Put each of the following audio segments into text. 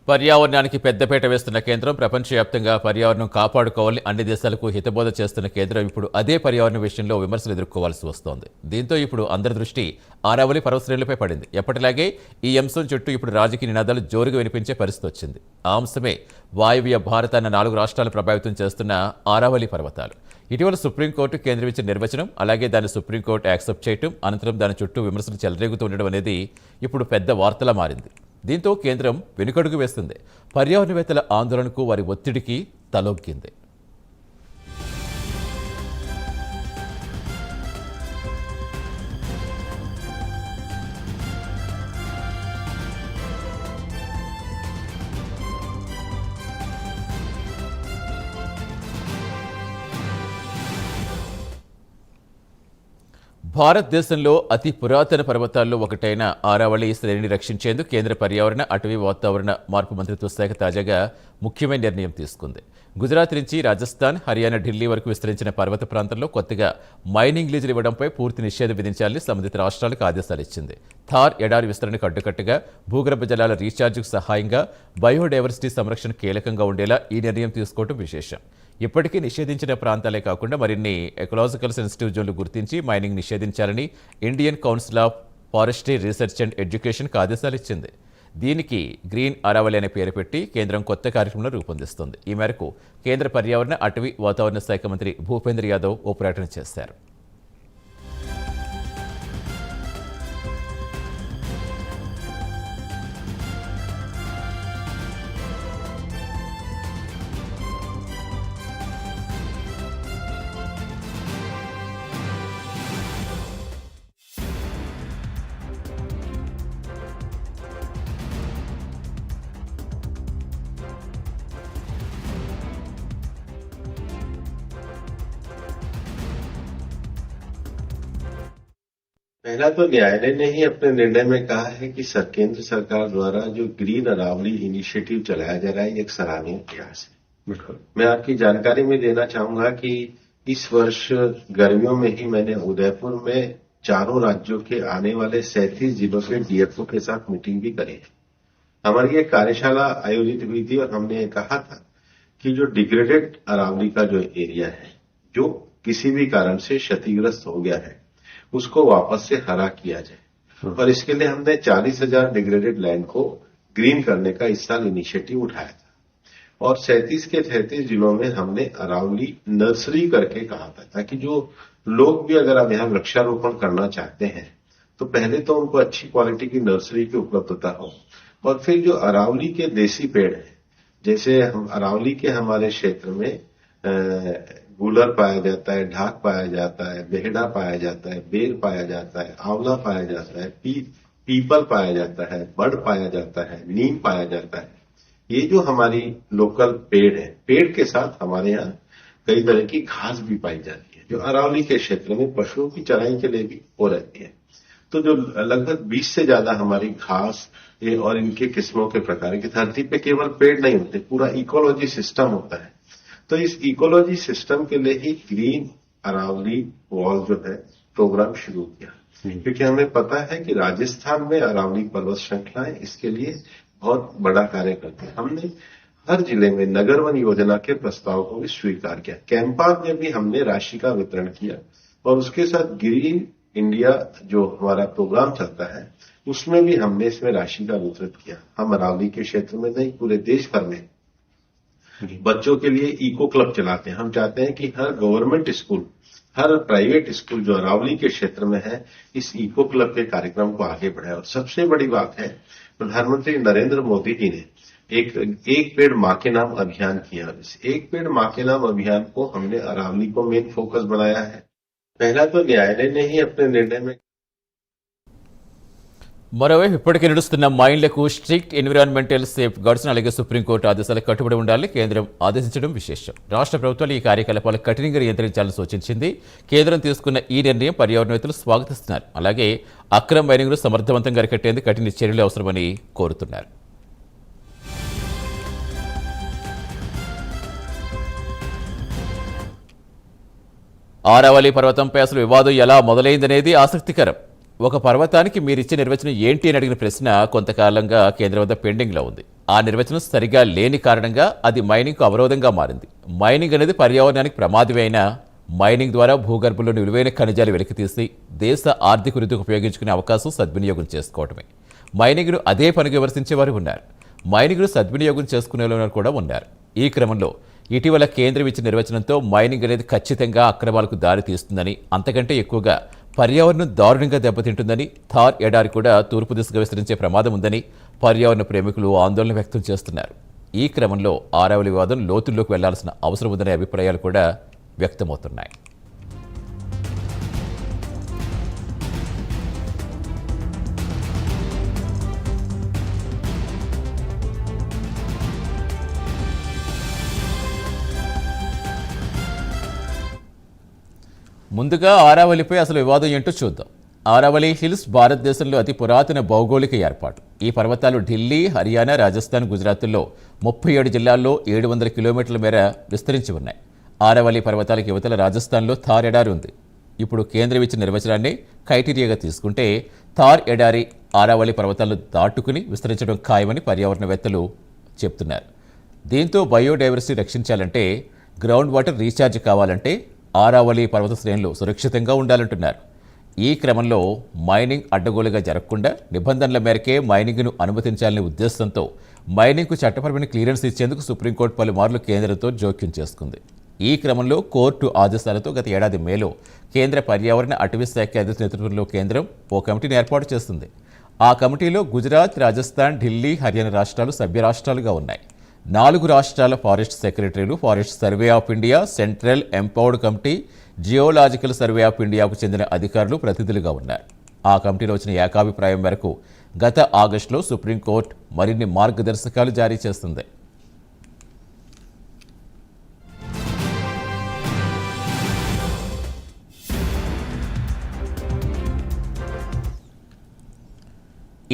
పర్యావరణానికి పెద్దపీట వేస్తున్న కేంద్రం ప్రపంచవ్యాప్తంగా పర్యావరణం కాపాడుకోవాలని అన్ని దేశాలకు హితబోధ చేస్తున్న కేంద్రం ఇప్పుడు అదే పర్యావరణ విషయంలో విమర్శలు ఎదుర్కోవాల్సి వస్తోంది. దీంతో ఇప్పుడు అందరి దృష్టి ఆరావళి పర్వతశ్రేణులపై పడింది. ఎప్పటిలాగే ఈ అంశం చుట్టూ ఇప్పుడు రాజకీయ నినాదాలు జోరుగా వినిపించే పరిస్థితి వచ్చింది. ఆ అంశమే వాయువ్య భారతాన్ని 4 రాష్ట్రాలు ప్రభావితం చేస్తున్న ఆరావళి పర్వతాలు. ఇటీవల సుప్రీంకోర్టు కేంద్రం ఇచ్చిన నిర్వచనం, అలాగే దాన్ని సుప్రీంకోర్టు యాక్సెప్ట్ చేయటం, అనంతరం దాని చుట్టూ విమర్శలు చెలరేగుతూ ఉండడం అనేది ఇప్పుడు పెద్ద వార్తలా మారింది. దీంతో కేంద్రం వెనుకడుగు వేస్తుంది. పర్యావరణవేత్తల ఆందోళనకు, వారి ఒత్తిడికి తలొగ్గింది. భారతదేశంలో అతి పురాతన పర్వతాల్లో ఒకటైన ఆరావళి శ్రేణిని రక్షించేందుకు కేంద్ర పర్యావరణ, అటవీ, వాతావరణ మార్పు మంత్రిత్వ శాఖ తాజాగా ముఖ్యమైన నిర్ణయం తీసుకుంది. గుజరాత్ నుంచి రాజస్థాన్, హర్యానా, ఢిల్లీ వరకు విస్తరించిన పర్వత ప్రాంతంలో కొత్తగా మైనింగ్ లీజులు ఇవ్వడంపై పూర్తి నిషేధం విధించాలని సంబంధిత రాష్ట్రాలకు ఆదేశాలు ఇచ్చింది. థార్ ఎడారి విస్తరణకు అడ్డుకట్టగా భూగర్భ జలాల రీఛార్జ్కు సహాయంగా బయోడైవర్సిటీ సంరక్షణ కీలకంగా ఉండేలా ఈ నిర్ణయం తీసుకోవడం విశేషం. ఇప్పటికీ నిషేధించిన ప్రాంతాలే కాకుండా మరిన్ని ఎకలాజికల్ సెన్సిటివ్ జోన్లు గుర్తించి మైనింగ్ నిషేధించాలని Indian council of forestry research and ఎడ్యుకేషన్కు ఆదేశాలు ఇచ్చింది. దీనికి గ్రీన్ అరావళి అనే పేరు పెట్టి కేంద్రం కొత్త కార్యక్రమంలో రూపొందిస్తోంది. ఈ మేరకు కేంద్ర పర్యావరణ, అటవీ, వాతావరణ శాఖ మంత్రి భూపేంద్ర యాదవ్ ఓ ప్రకటన చేశారు. पहला तो न्यायालय ने ही अपने निर्णय में कहा है कि केंद्र सरकार द्वारा जो ग्रीन अरावली इनिशिएटिव चलाया जा रहा है ये एक सराहनीय प्रयास है। बिल्कुल, मैं आपकी जानकारी में देना चाहूंगा कि इस वर्ष गर्मियों में ही मैंने उदयपुर में 4 राज्यों के आने वाले 37 जिलों के डीएफओ के साथ मीटिंग भी करी है। हमारी एक कार्यशाला आयोजित हुई थी और हमने कहा था कि जो डिग्रेडेड अरावली का जो एरिया है, जो किसी भी कारण से क्षतिग्रस्त हो गया है, उसको वापस से हरा किया जाए और इसके लिए हमने 40,000 डिग्रेडेड लैंड को ग्रीन करने का इस साल इनिशिएटिव उठाया था और 37 के 33 जिलों में हमने अरावली नर्सरी करके कहा था, ताकि जो लोग भी अगर अब यहाँ वृक्षारोपण करना चाहते हैं तो पहले तो उनको अच्छी क्वालिटी की नर्सरी की उपलब्धता हो और फिर जो अरावली के देसी पेड़ है, जैसे अरावली के हमारे क्षेत्र में गूलर पाया जाता है, ढाक पाया जाता है, बेहड़ा पाया जाता है, बेर पाया जाता है, आंवला पाया जाता है, पीपल पाया जाता है, बड़ पाया जाता है, नीम पाया जाता है। ये जो हमारी लोकल पेड़ है, पेड़ के साथ हमारे यहाँ कई तरह की घास भी पाई जाती है, जो अरावली के क्षेत्र में पशुओं की चराई के लिए भी हो रहती है। तो जो लगभग 20 से ज्यादा हमारी घास और इनके किस्मों के प्रकार की, धरती पे केवल पेड़ नहीं होते, पूरा इकोलॉजी सिस्टम होता है। तो इस इकोलॉजी सिस्टम के लिए ही ग्रीन अरावली वॉल जो है प्रोग्राम शुरू किया, क्योंकि हमें पता है कि राजस्थान में अरावली पर्वत श्रृंखलाएं इसके लिए बहुत बड़ा कार्य करते हैं। हमने हर जिले में नगर वन योजना के प्रस्ताव को भी स्वीकार किया। कैंपा में भी हमने राशि का वितरण किया और उसके साथ ग्रीन इंडिया जो हमारा प्रोग्राम चलता है उसमें भी हमने इसमें राशि का वितरण किया। हम अरावली के क्षेत्र में नहीं, पूरे देश भर में बच्चों के लिए इको क्लब चलाते हैं। हम चाहते हैं कि हर गवर्नमेंट स्कूल, हर प्राइवेट स्कूल जो अरावली के क्षेत्र में है, इस इको क्लब के कार्यक्रम को आगे बढ़ाए। और सबसे बड़ी बात है, प्रधानमंत्री नरेंद्र मोदी जी ने एक पेड़ मां के नाम अभियान किया। इस एक पेड़ मां के नाम अभियान को हमने अरावली को मेन फोकस बनाया है। पहला तो न्यायालय ने ही अपने निर्णय में మరోవైపు ఇప్పటికే నడుస్తున్న మైన్లకు స్ట్రిక్ట్ ఎన్విరాన్మెంటల్ సేఫ్ గార్డ్స్ అలాగే సుప్రీంకోర్టు ఆదేశాలకు కట్టుబడి ఉండాలని కేంద్రం ఆదేశించడం విశేషం. రాష్ట్ర ప్రభుత్వాలు ఈ కార్యకలాపాలు కఠినంగా నియంత్రించాలని సూచించింది. కేంద్రం తీసుకున్న ఈ నిర్ణయం పర్యావరణవేత్తలు స్వాగతిస్తున్నారు. అలాగే అక్రమ మైనింగ్ను సమర్థవంతంగా అరికట్టేందుకు కఠిన చర్యలు అవసరమని కోరుతున్నారు. ఆరావళి పర్వతంపై అసలు వివాదం ఎలా మొదలైందనేది ఆసక్తికరం. ఒక పర్వతానికి మీరిచ్చే నిర్వచనం ఏంటి అని అడిగిన ప్రశ్న కొంతకాలంగా కేంద్రం వద్ద పెండింగ్లో ఉంది. ఆ నిర్వచనం సరిగా లేని కారణంగా అది మైనింగ్కు అవరోధంగా మారింది. మైనింగ్ అనేది పర్యావరణానికి ప్రమాదమే అయినా మైనింగ్ ద్వారా భూగర్భంలోని విలువైన ఖనిజాలు వెలికితీసి దేశ ఆర్థిక వృద్ధికి ఉపయోగించుకునే అవకాశం సద్వినియోగం చేసుకోవటమే. మైనింగ్ను అదే పనిగా విమర్శించేవారు ఉన్నారు. మైనింగ్ను సద్వినియోగం చేసుకునే వాళ్ళు కూడా ఉన్నారు. ఈ క్రమంలో ఇటీవల కేంద్రం ఇచ్చిన నిర్వచనంతో మైనింగ్ అనేది ఖచ్చితంగా అక్రమాలకు దారి తీస్తుందని, అంతకంటే ఎక్కువగా పర్యావరణం దారుణంగా దెబ్బతింటుందని, థార్ ఎడారి కూడా తూర్పు దిశగా విస్తరించే ప్రమాదం ఉందని పర్యావరణ ప్రేమికులు ఆందోళన వ్యక్తం చేస్తున్నారు. ఈ క్రమంలో ఆరావళి వివాదం లోతుల్లోకి వెళ్లాల్సిన అవసరం ఉందనే అభిప్రాయాలు కూడా వ్యక్తమవుతున్నాయి. ముందుగా ఆరావళిపై అసలు వివాదం ఏంటో చూద్దాం. ఆరావళి హిల్స్ భారతదేశంలో అతి పురాతన భౌగోళిక ఏర్పాటు. ఈ పర్వతాలు ఢిల్లీ, హర్యానా, రాజస్థాన్, గుజరాత్ల్లో 37 జిల్లాల్లో 700 కిలోమీటర్ల మేర విస్తరించి ఉన్నాయి. ఆరావళి పర్వతాలకు యువతల రాజస్థాన్లో థార్ ఎడారి ఉంది. ఇప్పుడు కేంద్రం ఇచ్చిన నిర్వచనాన్ని క్రైటీరియాగా తీసుకుంటే థార్ ఎడారి ఆరావళి పర్వతాలను దాటుకుని విస్తరించడం ఖాయమని పర్యావరణవేత్తలు చెప్తున్నారు. దీంతో బయోడైవర్సిటీ రక్షించాలంటే, గ్రౌండ్ వాటర్ రీఛార్జ్ కావాలంటే ఆరావళి పర్వత శ్రేణులు సురక్షితంగా ఉండాలంటున్నారు. ఈ క్రమంలో మైనింగ్ అడ్డగోలుగా జరగకుండా నిబంధనల మేరకే మైనింగ్ను అనుమతించాలనే ఉద్దేశంతో మైనింగ్కు చట్టపరమైన క్లియరెన్స్ ఇచ్చేందుకు సుప్రీంకోర్టు పలుమార్లు కేంద్రంతో జోక్యం చేసుకుంది. ఈ క్రమంలో కోర్టు ఆదేశాలతో గత ఏడాది మేలో కేంద్ర పర్యావరణ అటవీ శాఖ అధికారి నేతృత్వంలో కేంద్రం ఓ కమిటీని ఏర్పాటు చేస్తుంది. ఆ కమిటీలో గుజరాత్, రాజస్థాన్, ఢిల్లీ, హర్యానా రాష్ట్రాలు సభ్య రాష్ట్రాలుగా ఉన్నాయి. 4 రాష్ట్రాల ఫారెస్ట్ సెక్రటరీలు, forest survey of India, central empowered committee, geological survey of ఇండియాకు చెందిన అధికారులు ప్రతినిధులుగా ఉన్నారు. ఆ కమిటీలో వచ్చిన ఏకాభిప్రాయం మేరకు గత ఆగస్టులో సుప్రీంకోర్టు మరిన్ని మార్గదర్శకాలు జారీ చేస్తుంది.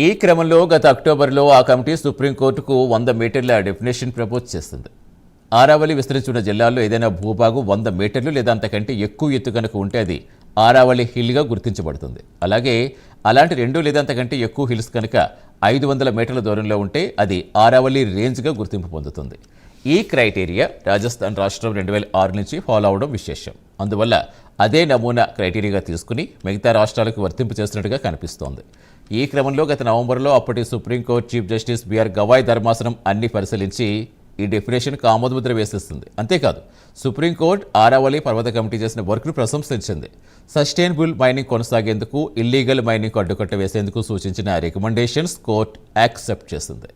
ఈ క్రమంలో గత అక్టోబర్లో ఆ కమిటీ సుప్రీంకోర్టుకు 100 మీటర్ల డెఫినేషన్ ప్రపోజ్ చేస్తుంది. ఆరావళి విస్తరించున్న జిల్లాల్లో ఏదైనా భూభాగం 100 మీటర్లు లేదా అంతకంటే ఎక్కువ ఎత్తు కనుక ఉంటే అది ఆరావళి హిల్గా గుర్తించబడుతుంది. అలాగే అలాంటి 2 లేదా అంతకంటే ఎక్కువ హిల్స్ కనుక 500 మీటర్ల దూరంలో ఉంటే అది ఆరావళి రేంజ్గా గుర్తింపు పొందుతుంది. ఈ క్రైటీరియా రాజస్థాన్ రాష్ట్రం 2006 నుంచి ఫాలో అవడం విశేషం. అందువల్ల అదే నమూనా క్రైటీరియాగా తీసుకుని మిగతా రాష్ట్రాలకు వర్తింపు చేస్తున్నట్టుగా కనిపిస్తోంది. ఈ క్రమంలో గత నవంబర్లో అప్పటి supreme court chief justice B R Gavai ధర్మాసనం అన్ని పరిశీలించి ఈ డెఫినేషన్కు ఆమోదముద్ర వేసేస్తుంది. అంతేకాదు, సుప్రీంకోర్టు ఆరావళి పర్వత కమిటీ చేసిన వర్క్ను ప్రశంసించింది. సస్టైనబుల్ మైనింగ్ కొనసాగేందుకు, ఇల్లీగల్ మైనింగ్కు అడ్డుకట్ట వేసేందుకు సూచించిన రికమెండేషన్స్ కోర్టు యాక్సెప్ట్ చేసింది.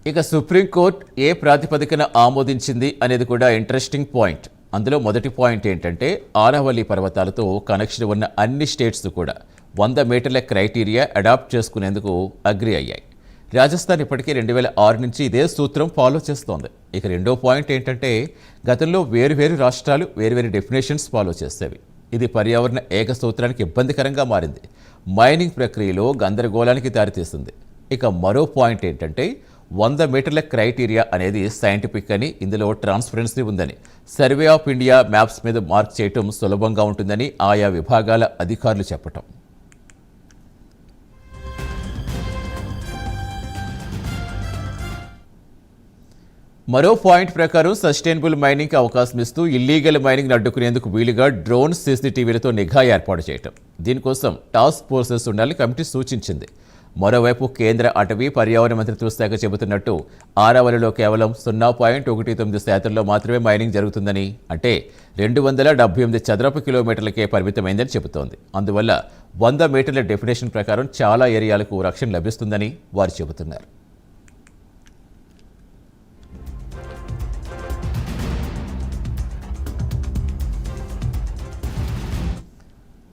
ఇక సుప్రీంకోర్టు ఏ ప్రాతిపదికన ఆమోదించింది అనేది కూడా ఇంట్రెస్టింగ్ పాయింట్. అందులో మొదటి పాయింట్ ఏంటంటే, ఆరావళి పర్వతాలతో కనెక్షన్ ఉన్న అన్ని స్టేట్స్ కూడా 100 మీటర్ల క్రైటీరియా అడాప్ట్ చేసుకునేందుకు అగ్రి అయ్యాయి. రాజస్థాన్ ఇప్పటికే 2006 నుంచి ఇదే సూత్రం ఫాలో చేస్తోంది. ఇక రెండో పాయింట్ ఏంటంటే, గతంలో వేరువేరు రాష్ట్రాలు వేరువేరు డెఫినేషన్స్ ఫాలో చేసేవి. ఇది పర్యావరణ ఏకసూత్రానికి ఇబ్బందికరంగా మారింది. మైనింగ్ ప్రక్రియలో గందరగోళానికి దారితీస్తుంది. ఇక మరో పాయింట్ ఏంటంటే, 100 మీటర్ల క్రైటీరియా అనేది సైంటిఫిక్ అని, ఇందులో ట్రాన్స్పరెన్సీ ఉందని, సర్వే ఆఫ్ ఇండియా మ్యాప్స్ మీద మార్క్ చేయటం సులభంగా ఉంటుందని ఆయా విభాగాల అధికారులు చెప్పటం. మరో పాయింట్ ప్రకారం సస్టైనబుల్ మైనింగ్కి అవకాశం ఇస్తూ ఇల్లీగల్ మైనింగ్ని అడ్డుకునేందుకు వీలుగా డ్రోన్, సీసీటీవీలతో నిఘా ఏర్పాటు చేయటం. దీనికోసం టాస్క్ ఫోర్సెస్ ఉండాలని కమిటీ సూచించింది. మరోవైపు కేంద్ర అటవీ పర్యావరణ మంత్రిత్వ శాఖ చెబుతున్నట్టు ఆరావళిలో కేవలం 0.19% మాత్రమే మైనింగ్ జరుగుతుందని, అంటే 278 చదరపు కిలోమీటర్లకే పరిమితమైందని చెబుతోంది. అందువల్ల 100 మీటర్ల డెఫినేషన్ ప్రకారం చాలా ఏరియాలకు రక్షణ లభిస్తుందని వారు చెబుతున్నారు.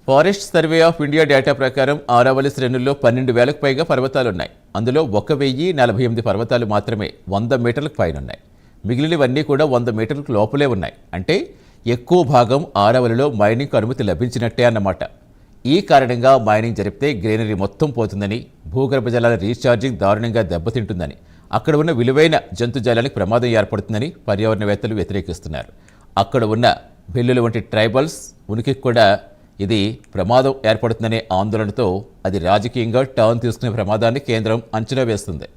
Forest survey of India data ప్రకారం ఆరావళి శ్రేణుల్లో 12,000కు పైగా పర్వతాలున్నాయి. అందులో 1,048 పర్వతాలు మాత్రమే 100 మీటర్లకు పైన ఉన్నాయి. మిగిలినవన్నీ కూడా 100 మీటర్లకు లోపలే ఉన్నాయి. అంటే ఎక్కువ భాగం ఆరవలిలో మైనింగ్కు అనుమతి లభించినట్టే అన్నమాట. ఈ కారణంగా మైనింగ్ జరిపితే గ్రీనరీ మొత్తం పోతుందని, భూగర్భ జలాల రీఛార్జింగ్ దారుణంగా దెబ్బతింటుందని, అక్కడ ఉన్న విలువైన జంతుజాలానికి ప్రమాదం ఏర్పడుతుందని పర్యావరణవేత్తలు వ్యతిరేకిస్తున్నారు. అక్కడ ఉన్న బిల్లుల వంటి ట్రైబల్స్ ఉనికికి కూడా ఇది ప్రమాదం ఏర్పడుతుందనే ఆందోళనతో అది రాజకీయంగా టర్న్ తీసుకునే ప్రమాదాన్ని కేంద్రం అంచనా వేస్తుంది.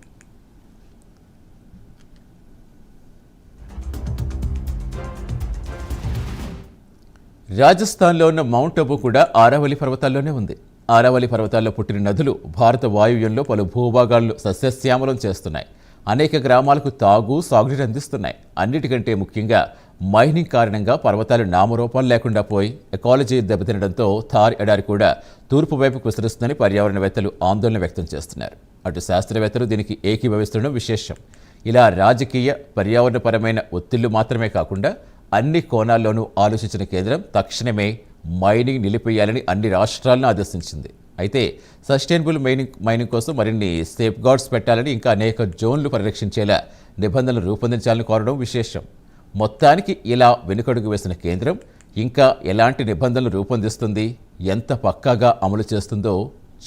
రాజస్థాన్లో ఉన్న మౌంట్ అబూ కూడా ఆరావళి పర్వతాల్లోనే ఉంది. ఆరావళి పర్వతాల్లో పుట్టిన నదులు భారత వాయువ్యంలో పలు భూభాగాలను సస్యశ్యామలం చేస్తున్నాయి. అనేక గ్రామాలకు సాగునీరు అందిస్తున్నాయి. అన్నిటికంటే ముఖ్యంగా మైనింగ్ కారణంగా పర్వతాలు నామరూపాలు లేకుండా పోయి ఎకాలజీ దెబ్బతినడంతో థార్ ఎడారి కూడా తూర్పు వైపుకు విస్తరిస్తుందని పర్యావరణవేత్తలు ఆందోళన వ్యక్తం చేస్తున్నారు. అటు శాస్త్రవేత్తలు దీనికి ఏకీభవిస్తుండడం విశేషం. ఇలా రాజకీయ పర్యావరణపరమైన ఒత్తిళ్లు మాత్రమే కాకుండా అన్ని కోణాల్లోనూ ఆలోచించిన కేంద్రం తక్షణమే మైనింగ్ నిలిపేయాలని అన్ని రాష్ట్రాలను ఆదేశించింది. అయితే సస్టైనబుల్ మైనింగ్ కోసం మరిన్ని సేఫ్ గార్డ్స్ పెట్టాలని, ఇంకా అనేక జోన్లు పరిరక్షించేలా నిబంధనలు రూపొందించాలని కోరడం విశేషం. మొత్తానికి ఇలా వెనుకడుగు వేసిన కేంద్రం ఇంకా ఎలాంటి నిబంధనలు రూపొందిస్తుంది, ఎంత పక్కాగా అమలు చేస్తుందో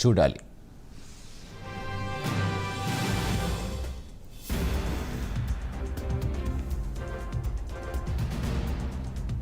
చూడాలి.